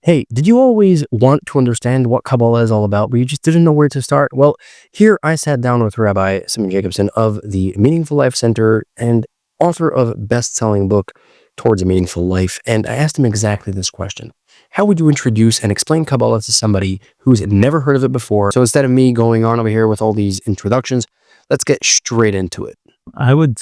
Hey, did you always want to understand what Kabbalah is all about, but you just didn't know where to start? Well, here I sat down with Rabbi Simon Jacobson of the Meaningful Life Center and author of best-selling book Towards a Meaningful Life, and I asked him exactly this question. How would you introduce and explain Kabbalah to somebody who's never heard of it before? So instead of me going on over here with all these introductions, let's get straight into it. I would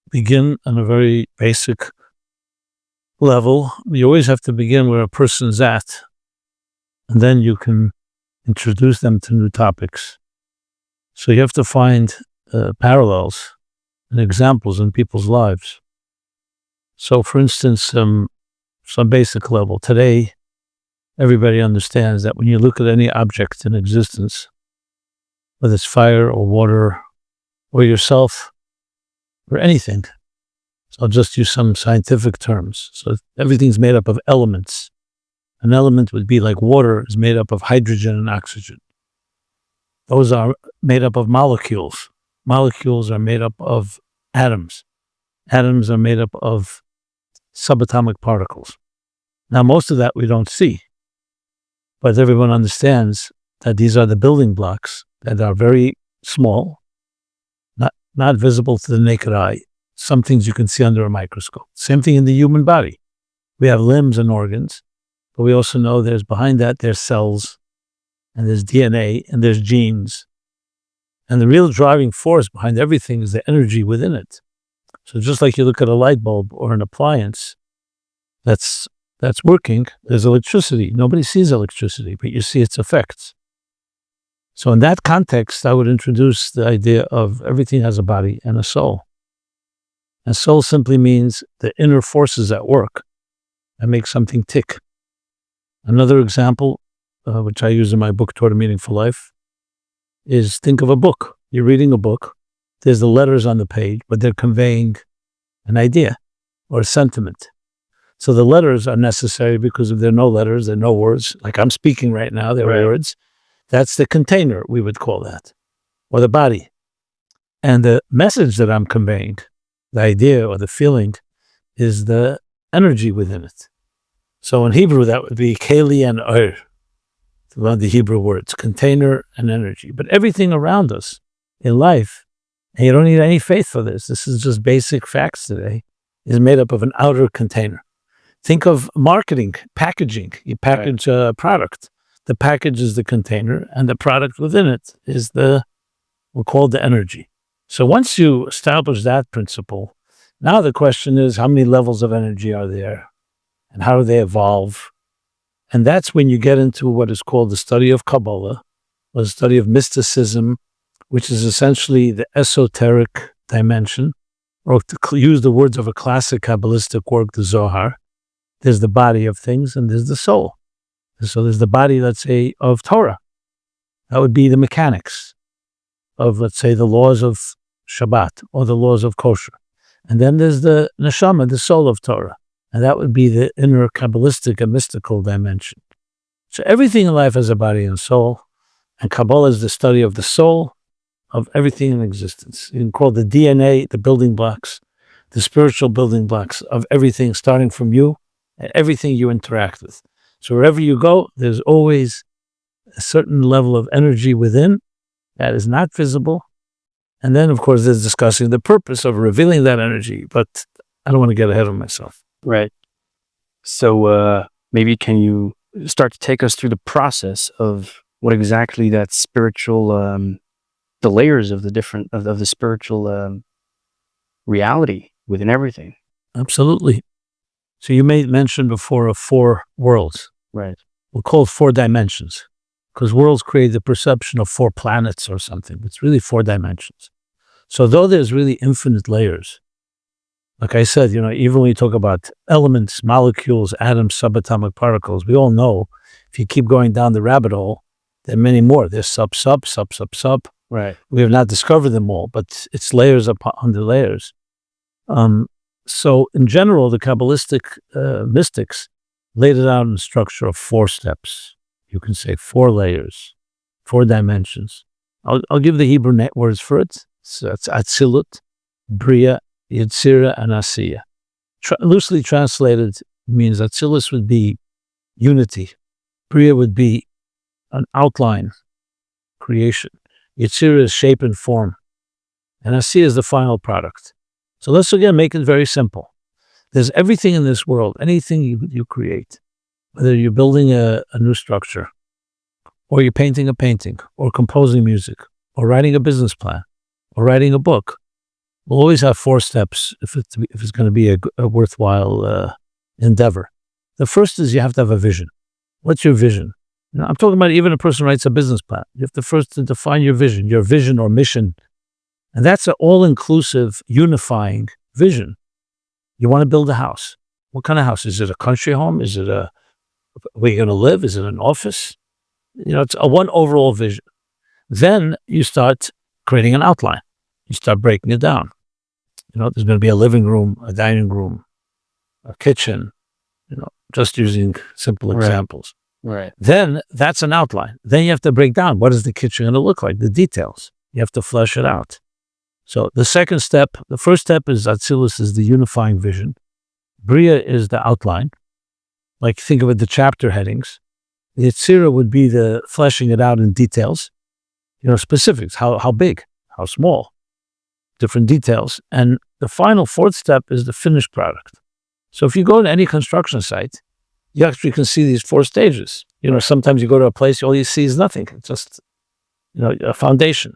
begin on a very basic level. You always have to begin where a person's at, and then you can introduce them to new topics. So you have to find parallels and examples in people's lives. So for instance, some basic level. Today, everybody understands that when you look at any object in existence, whether it's fire or water or yourself or anything, so I'll just use some scientific terms. So everything's made up of elements. An element would be like water is made up of hydrogen and oxygen. Those are made up of molecules. Molecules are made up of atoms. Atoms are made up of subatomic particles. Now, most of that we don't see, but everyone understands that these are the building blocks that are very small, not visible to the naked eye. Some things you can see under a microscope. Same thing in the human body. We have limbs and organs, but we also know behind that there's cells, and there's DNA, and there's genes. And the real driving force behind everything is the energy within it. So just like you look at a light bulb or an appliance that's working, there's electricity. Nobody sees electricity, but you see its effects. So in that context, I would introduce the idea of everything has a body and a soul. And soul simply means the inner forces at work that make something tick. Another example, which I use in my book, Toward a Meaningful Life, is think of a book. You're reading a book. There's the letters on the page, but they're conveying an idea or a sentiment. So the letters are necessary because if there are no letters, there are no words. Like I'm speaking right now, there are words. That's the container, we would call that, or the body. And the message that I'm conveying, the idea or the feeling, is the energy within it. So in Hebrew, that would be keli and oir, one of the Hebrew words, container and energy. But everything around us in life, and you don't need any faith for this, this is just basic facts today, is made up of an outer container. Think of marketing, packaging. You package a product. The package is the container, and the product within it is we'll call it the energy. So once you establish that principle, now the question is, how many levels of energy are there? And how do they evolve? And that's when you get into what is called the study of Kabbalah, or the study of mysticism, which is essentially the esoteric dimension, or to use the words of a classic Kabbalistic work, the Zohar. There's the body of things and there's the soul. So there's the body, let's say, of Torah. That would be the mechanics of, let's say, the laws of Shabbat or the laws of kosher. And then there's the neshama, the soul of Torah. And that would be the inner Kabbalistic and mystical dimension. So everything in life has a body and soul. And Kabbalah is the study of the soul of everything in existence. You can call the DNA, the building blocks, the spiritual building blocks of everything starting from you and everything you interact with. So wherever you go, there's always a certain level of energy within that is not visible. And then, of course, there's discussing the purpose of revealing that energy. But I don't want to get ahead of myself. Right. So maybe can you start to take us through the process of what exactly that spiritual, the layers of the different, of the spiritual reality within everything? Absolutely. So you made mention before of 4 worlds. Right. We'll call it 4 dimensions because worlds create the perception of 4 planets or something. It's really 4 dimensions. So though there's really infinite layers, like I said, even when you talk about elements, molecules, atoms, subatomic particles, we all know if you keep going down the rabbit hole, there are many more. There's sub. Right. We have not discovered them all, but it's layers upon the layers. So in general, the Kabbalistic mystics laid it out in a structure of 4 steps. You can say 4 layers, 4 dimensions. I'll give the Hebrew words for it. So it's Atzilut, Bria, Yetzira, and Asiya. Loosely translated means Atzilus would be unity, Bria would be an outline creation. Yetzirah is shape and form. And Asiya is the final product. So let's again make it very simple. There's everything in this world, anything you create, whether you're building a new structure, or you're painting a painting, or composing music, or writing a business plan, or writing a book. We'll always have 4 steps if it's going to be a worthwhile endeavor. The first is you have to have a vision. What's your vision? I'm talking about even a person writes a business plan. You have to first define your vision or mission. And that's an all-inclusive, unifying vision. You want to build a house. What kind of house? Is it a country home? Is it where you're going to live? Is it an office? It's a one overall vision. Then you start creating an outline. You start breaking it down. There's going to be a living room, a dining room, a kitchen, just using simple examples. Right. Then that's an outline. Then you have to break down, what is the kitchen going to look like? The details. You have to flesh it out. So the first step is Atzilus is the unifying vision. Bria is the outline. Like think of it, the chapter headings. The Yetzirah would be the fleshing it out in details. Specifics, how big, how small, different details. And the final 4th step is the finished product. So if you go to any construction site, you actually can see these 4 stages. Sometimes you go to a place, all you see is nothing. It's just, a foundation,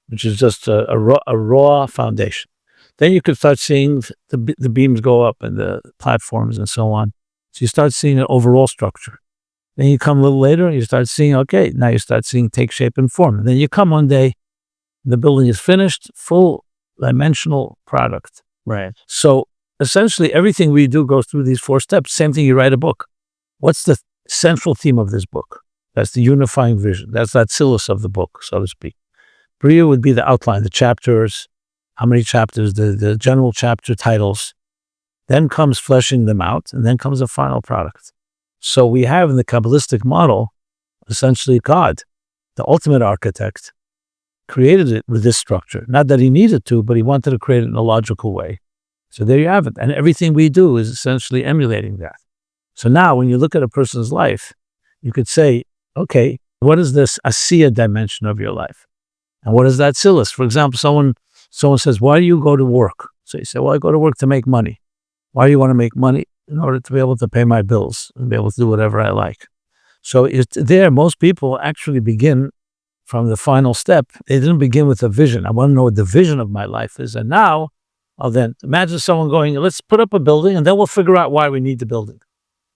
which is just a raw foundation. Then you could start seeing the beams go up and the platforms and so on. So you start seeing an overall structure. Then you come a little later and you start seeing, okay, now you start seeing take shape and form. And then you come one day, the building is finished, full dimensional product. Right. So essentially everything we do goes through these 4 steps. Same thing, you write a book. What's the central theme of this book? That's the unifying vision. That's that Atzilus of the book, so to speak. Bria would be the outline, the chapters, how many chapters, the general chapter titles. Then comes fleshing them out, and then comes a final product. So we have in the Kabbalistic model, essentially God, the ultimate architect, created it with this structure. Not that he needed to, but he wanted to create it in a logical way. So there you have it. And everything we do is essentially emulating that. So now when you look at a person's life, you could say, okay, what is this Asiya dimension of your life? And what is that Atzilus? For example, someone says, why do you go to work? So you say, well, I go to work to make money. Why do you want to make money? In order to be able to pay my bills and be able to do whatever I like. So most people actually begin from the final step. They didn't begin with a vision. I want to know what the vision of my life is. And now, I'll then imagine someone going, let's put up a building and then we'll figure out why we need the building.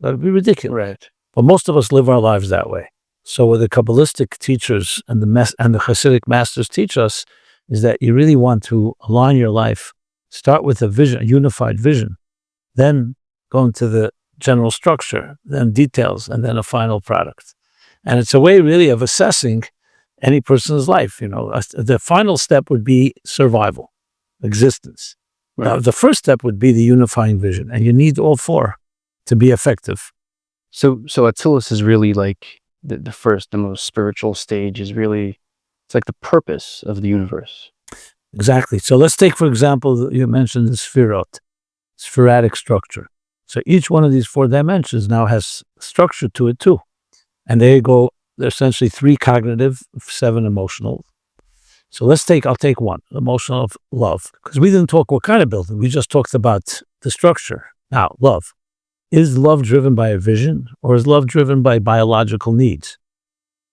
That would be ridiculous. Right. But most of us live our lives that way. So what the Kabbalistic teachers and the Hasidic masters teach us is that you really want to align your life. Start with a vision, a unified vision. Then go into the general structure, then details, and then a final product. And it's a way really of assessing any person's life. The final step would be survival, existence. Right. Now, the first step would be the unifying vision, and you need all 4 to be effective. So Atzilus is really like the first, the most spiritual stage is really, it's like the purpose of the universe. Exactly. So let's take, for example, you mentioned the Sefirot, spherotic structure. So each one of these 4 dimensions now has structure to it too. And there you go, they're essentially 3 cognitive, 7 emotional. So I'll take 1, emotional of love. Because we didn't talk what kind of building, we just talked about the structure. Now, love. Is love driven by a vision or is love driven by biological needs?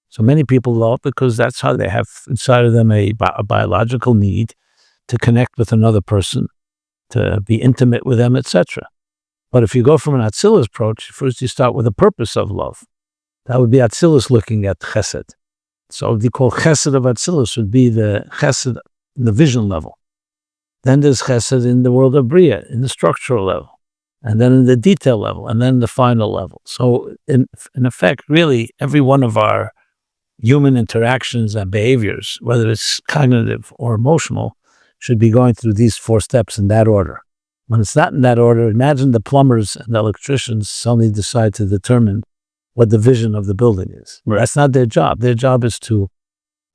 So many people love because that's how they have inside of them a biological need to connect with another person, to be intimate with them, etc. But if you go from an Atzilus approach, first you start with the purpose of love. That would be Atzilus looking at Chesed. So what you call Chesed of Atzilus would be the Chesed in the vision level. Then there's Chesed in the world of Bria, in the structural level. And then in the detail level, and then the final level. So in effect, really, every one of our human interactions and behaviors, whether it's cognitive or emotional, should be going through these 4 steps in that order. When it's not in that order, imagine the plumbers and the electricians suddenly decide to determine what the vision of the building is. Right. That's not their job. Their job is to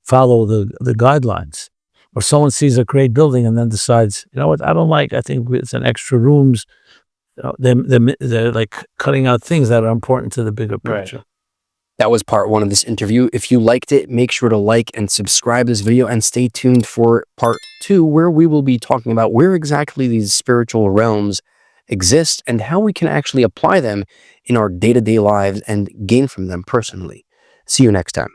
follow the guidelines. Or someone sees a great building and then decides, you know what, I don't like, I think it's an extra rooms. They're like cutting out things that are important to the bigger picture. Right. That was part 1 of this interview. If you liked it, make sure to like and subscribe this video and stay tuned for part 2, where we will be talking about where exactly these spiritual realms exist and how we can actually apply them in our day-to-day lives and gain from them personally. See you next time.